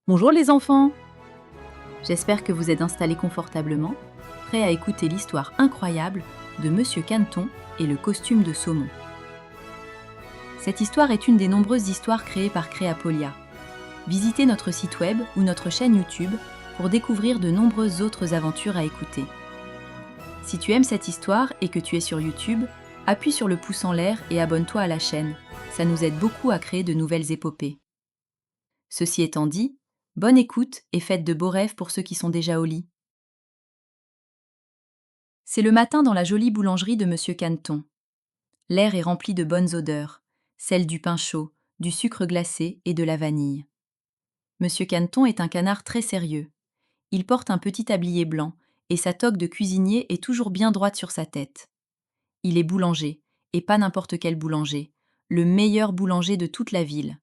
Bonjour les enfants! J'espère que vous êtes installés confortablement, prêts à écouter l'histoire incroyable de Monsieur Caneton et le costume de saumon. Cette histoire est une des nombreuses histoires créées par Créapolia. Visitez notre site web ou notre chaîne YouTube pour découvrir de nombreuses autres aventures à écouter. Si tu aimes cette histoire et que tu es sur YouTube, appuie sur le pouce en l'air et abonne-toi à la chaîne. Ça nous aide beaucoup à créer de nouvelles épopées. Ceci étant dit, bonne écoute et faites de beaux rêves pour ceux qui sont déjà au lit. C'est le matin dans la jolie boulangerie de Monsieur Caneton. L'air est rempli de bonnes odeurs, celles du pain chaud, du sucre glacé et de la vanille. Monsieur Caneton est un canard très sérieux. Il porte un petit tablier blanc et sa toque de cuisinier est toujours bien droite sur sa tête. Il est boulanger, et pas n'importe quel boulanger, le meilleur boulanger de toute la ville.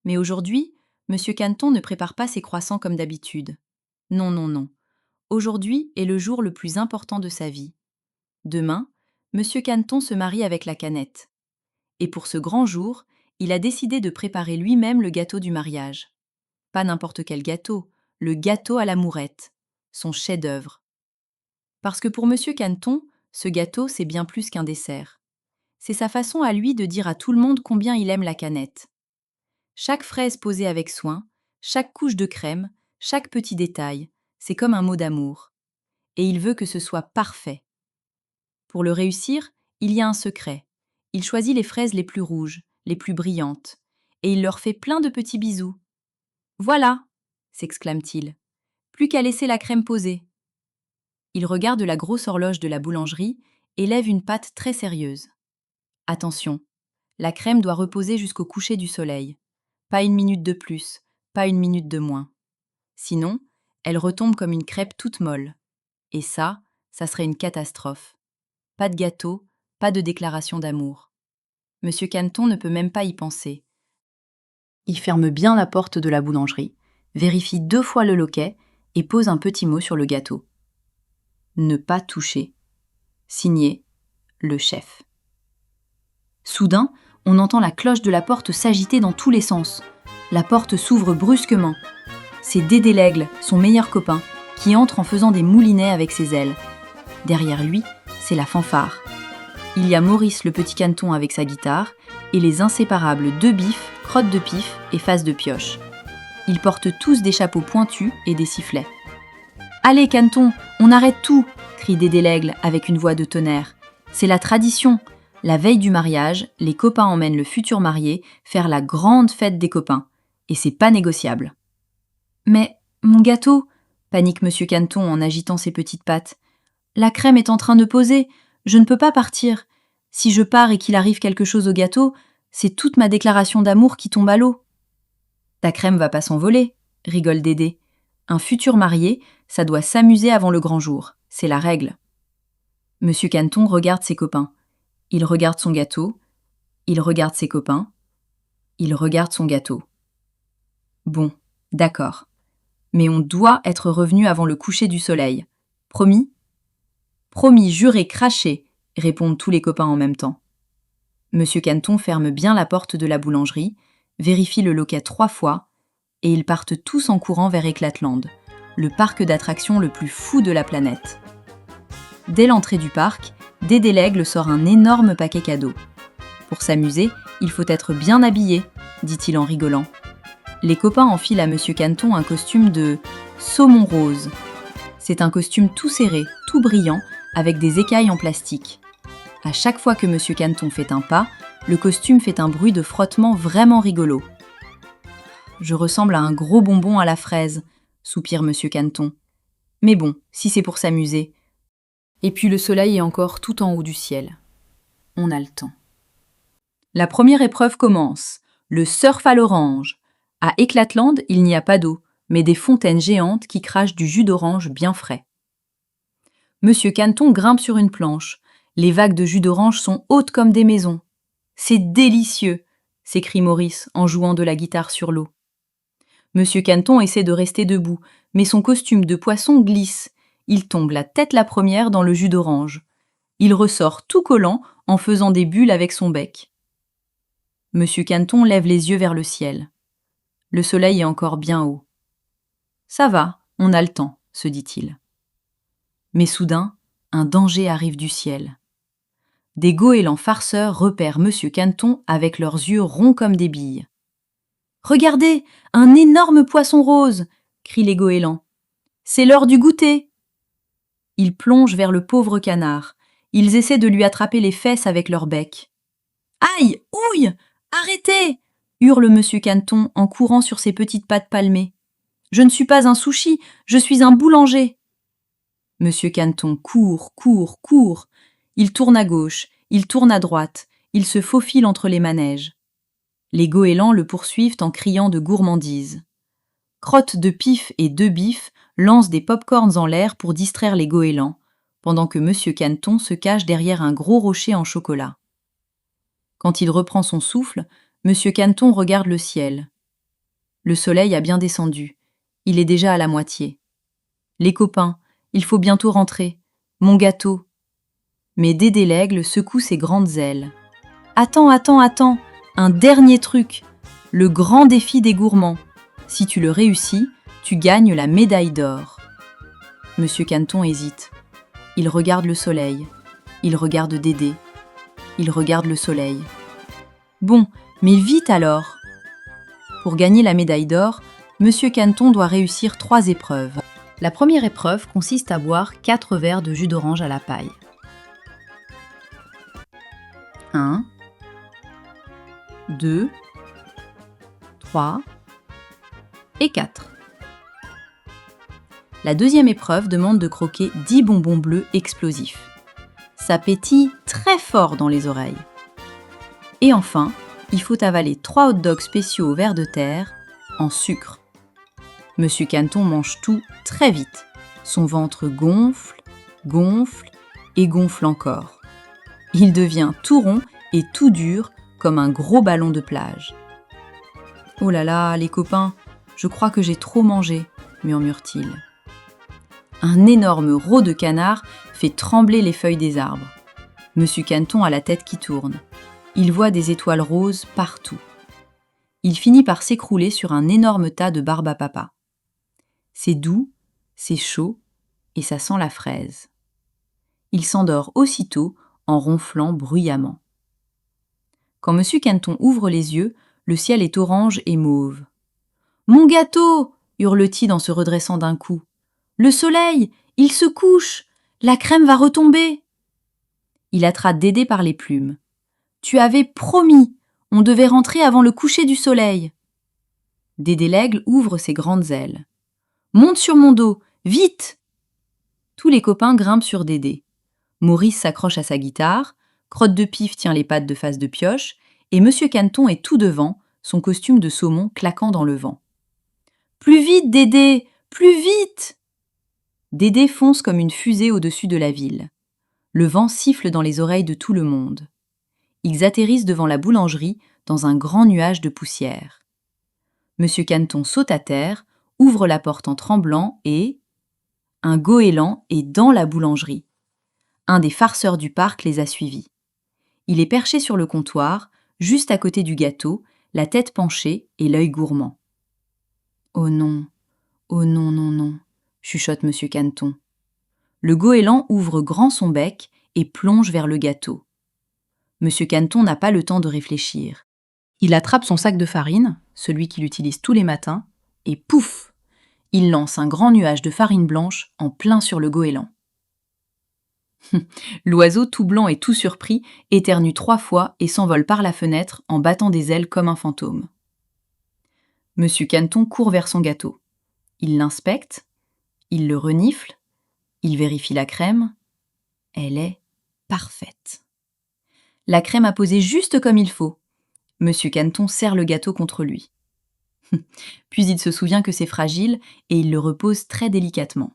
Mais aujourd'hui, Monsieur Caneton ne prépare pas ses croissants comme d'habitude. Non, non, non. Aujourd'hui est le jour le plus important de sa vie. Demain, Monsieur Caneton se marie avec la Canette. Et pour ce grand jour, il a décidé de préparer lui-même le gâteau du mariage. Pas n'importe quel gâteau, le gâteau à la mourette, son chef-d'œuvre. Parce que pour Monsieur Caneton, ce gâteau, c'est bien plus qu'un dessert. C'est sa façon à lui de dire à tout le monde combien il aime la Canette. Chaque fraise posée avec soin, chaque couche de crème, chaque petit détail, c'est comme un mot d'amour. Et il veut que ce soit parfait. Pour le réussir, il y a un secret. Il choisit les fraises les plus rouges, les plus brillantes, et il leur fait plein de petits bisous. « Voilà !» s'exclame-t-il. « Plus qu'à laisser la crème poser. » Il regarde la grosse horloge de la boulangerie et lève une patte très sérieuse. Attention, la crème doit reposer jusqu'au coucher du soleil. Pas une minute de plus, pas une minute de moins. Sinon, elle retombe comme une crêpe toute molle. Et ça serait une catastrophe. Pas de gâteau, pas de déclaration d'amour. Monsieur Caneton ne peut même pas y penser. Il ferme bien la porte de la boulangerie, vérifie 2 fois le loquet et pose un petit mot sur le gâteau. Ne pas toucher. Signé, le chef. Soudain, on entend la cloche de la porte s'agiter dans tous les sens. La porte s'ouvre brusquement. C'est Dédé l'aigle, son meilleur copain, qui entre en faisant des moulinets avec ses ailes. Derrière lui, c'est la fanfare. Il y a Maurice le petit Caneton avec sa guitare et les inséparables deux Biff, Crotte de Pif et Face de Pioche. Ils portent tous des chapeaux pointus et des sifflets. « Allez Caneton, on arrête tout !» crie Dédé l'aigle avec une voix de tonnerre. C'est la tradition. La veille du mariage, les copains emmènent le futur marié faire la grande fête des copains. Et c'est pas négociable. « Mais mon gâteau !» panique Monsieur Caneton en agitant ses petites pattes. « La crème est en train de poser. Je ne peux pas partir. Si je pars et qu'il arrive quelque chose au gâteau, c'est toute ma déclaration d'amour qui tombe à l'eau. »« Ta crème va pas s'envoler, » rigole Dédé. « Un futur marié, ça doit s'amuser avant le grand jour. C'est la règle. » Monsieur Caneton regarde ses copains. Il regarde son gâteau. Il regarde ses copains. Il regarde son gâteau. Bon, d'accord. Mais on doit être revenu avant le coucher du soleil. Promis ? Promis, juré, craché, répondent tous les copains en même temps. Monsieur Caneton ferme bien la porte de la boulangerie, vérifie le loquet 3 fois, et ils partent tous en courant vers Éclatland, le parc d'attractions le plus fou de la planète. Dès l'entrée du parc, Dédé l'aigle sort un énorme paquet cadeau. Pour s'amuser, il faut être bien habillé, dit-il en rigolant. Les copains enfilent à Monsieur Caneton un costume de saumon rose. C'est un costume tout serré, tout brillant, avec des écailles en plastique. À chaque fois que Monsieur Caneton fait un pas, le costume fait un bruit de frottement vraiment rigolo. « Je ressemble à un gros bonbon à la fraise », soupire Monsieur Caneton. Mais bon, si c'est pour s'amuser. Et puis le soleil est encore tout en haut du ciel. On a le temps. La première épreuve commence, le surf à l'orange. À Éclatland, il n'y a pas d'eau, mais des fontaines géantes qui crachent du jus d'orange bien frais. Monsieur Caneton grimpe sur une planche. Les vagues de jus d'orange sont hautes comme des maisons. « C'est délicieux !» s'écrie Maurice en jouant de la guitare sur l'eau. Monsieur Caneton essaie de rester debout, mais son costume de poisson glisse. Il tombe la tête la première dans le jus d'orange. Il ressort tout collant en faisant des bulles avec son bec. Monsieur Caneton lève les yeux vers le ciel. Le soleil est encore bien haut. Ça va, on a le temps, se dit-il. Mais soudain, un danger arrive du ciel. Des goélands farceurs repèrent Monsieur Caneton avec leurs yeux ronds comme des billes. « Regardez, un énorme poisson rose !» crient les goélands. « C'est l'heure du goûter !» Ils plongent vers le pauvre canard. Ils essaient de lui attraper les fesses avec leur bec. « Aïe! Ouille! Arrêtez !» hurle Monsieur Caneton en courant sur ses petites pattes palmées. « Je ne suis pas un sushi, je suis un boulanger !» Monsieur Caneton court, court, court. Il tourne à gauche, il tourne à droite, il se faufile entre les manèges. Les goélands le poursuivent en criant de gourmandise. Crotte de Pif et Deux Bifs lancent des pop-corns en l'air pour distraire les goélands, pendant que Monsieur Caneton se cache derrière un gros rocher en chocolat. Quand il reprend son souffle, Monsieur Caneton regarde le ciel. Le soleil a bien descendu. Il est déjà à la moitié. Les copains, il faut bientôt rentrer. Mon gâteau. Mais Dédé l'aigle secoue ses grandes ailes. Attends, attends, attends, un dernier truc, le grand défi des gourmands. Si tu le réussis, tu gagnes la médaille d'or. Monsieur Caneton hésite. Il regarde le soleil. Il regarde Dédé. Il regarde le soleil. Bon, mais vite alors! Pour gagner la médaille d'or, Monsieur Caneton doit réussir 3 épreuves. La première épreuve consiste à boire 4 verres de jus d'orange à la paille. 1, 2, 3 et 4. La deuxième épreuve demande de croquer 10 bonbons bleus explosifs. Ça pétille très fort dans les oreilles. Et enfin, il faut avaler 3 hot dogs spéciaux au ver de terre en sucre. Monsieur Caneton mange tout très vite. Son ventre gonfle, gonfle et gonfle encore. Il devient tout rond et tout dur comme un gros ballon de plage. « Oh là là, les copains, je crois que j'ai trop mangé », murmure-t-il. Un énorme rot de canard fait trembler les feuilles des arbres. Monsieur Caneton a la tête qui tourne. Il voit des étoiles roses partout. Il finit par s'écrouler sur un énorme tas de barbe à papa. C'est doux, c'est chaud et ça sent la fraise. Il s'endort aussitôt en ronflant bruyamment. Quand Monsieur Caneton ouvre les yeux, le ciel est orange et mauve. « Mon gâteau !» hurle-t-il en se redressant d'un coup. « Le soleil, il se couche! La crème va retomber !» Il attrape Dédé par les plumes. « Tu avais promis, on devait rentrer avant le coucher du soleil !» Dédé l'aigle ouvre ses grandes ailes. « Monte sur mon dos, vite !» Tous les copains grimpent sur Dédé. Maurice s'accroche à sa guitare, Crotte de Pif tient les pattes de Face de Pioche, et Monsieur Caneton est tout devant, son costume de saumon claquant dans le vent. « Plus vite, Dédé, plus vite !» Dédé fonce comme une fusée au-dessus de la ville. Le vent siffle dans les oreilles de tout le monde. Ils atterrissent devant la boulangerie dans un grand nuage de poussière. Monsieur Caneton saute à terre, ouvre la porte en tremblant et... un goéland est dans la boulangerie. Un des farceurs du parc les a suivis. Il est perché sur le comptoir, juste à côté du gâteau, la tête penchée et l'œil gourmand. « Oh non, oh non, non, non !» chuchote Monsieur Caneton. Le goéland ouvre grand son bec et plonge vers le gâteau. Monsieur Caneton n'a pas le temps de réfléchir. Il attrape son sac de farine, celui qu'il utilise tous les matins, et pouf! Il lance un grand nuage de farine blanche en plein sur le goéland. L'oiseau, tout blanc et tout surpris, éternue 3 fois et s'envole par la fenêtre en battant des ailes comme un fantôme. Monsieur Caneton court vers son gâteau. Il l'inspecte, il le renifle, il vérifie la crème. Elle est parfaite. La crème a posé juste comme il faut. Monsieur Caneton serre le gâteau contre lui. Puis il se souvient que c'est fragile et il le repose très délicatement.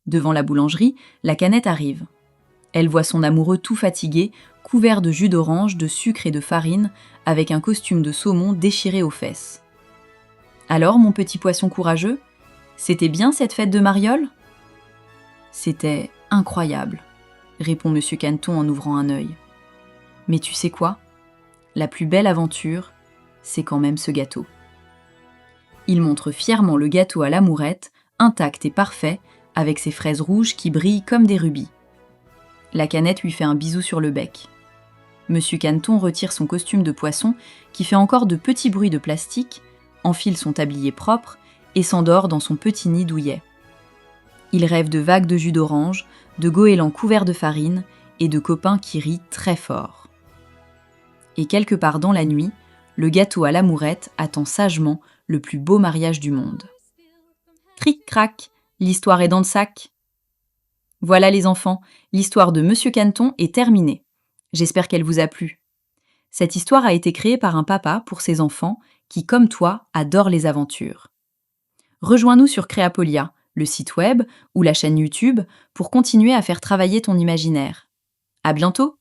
Devant la boulangerie, la canette arrive. Elle voit son amoureux tout fatigué, couvert de jus d'orange, de sucre et de farine, avec un costume de saumon déchiré aux fesses. « Alors, mon petit poisson courageux, c'était bien cette fête de Mariole ?» « C'était incroyable, » répond Monsieur Caneton en ouvrant un œil. « Mais tu sais quoi ? La plus belle aventure, c'est quand même ce gâteau. » Il montre fièrement le gâteau à l'amourette, intact et parfait, avec ses fraises rouges qui brillent comme des rubis. La canette lui fait un bisou sur le bec. Monsieur Caneton retire son costume de poisson, qui fait encore de petits bruits de plastique, enfile son tablier propre et s'endort dans son petit nid douillet. Il rêve de vagues de jus d'orange, de goélands couverts de farine et de copains qui rient très fort. Et quelque part dans la nuit, le gâteau à l'amourette attend sagement le plus beau mariage du monde. Cric-crac, l'histoire est dans le sac. Voilà les enfants, l'histoire de Monsieur Caneton est terminée. J'espère qu'elle vous a plu. Cette histoire a été créée par un papa pour ses enfants qui, comme toi, adorent les aventures. Rejoins-nous sur Créapolia, le site web ou la chaîne YouTube pour continuer à faire travailler ton imaginaire. À bientôt!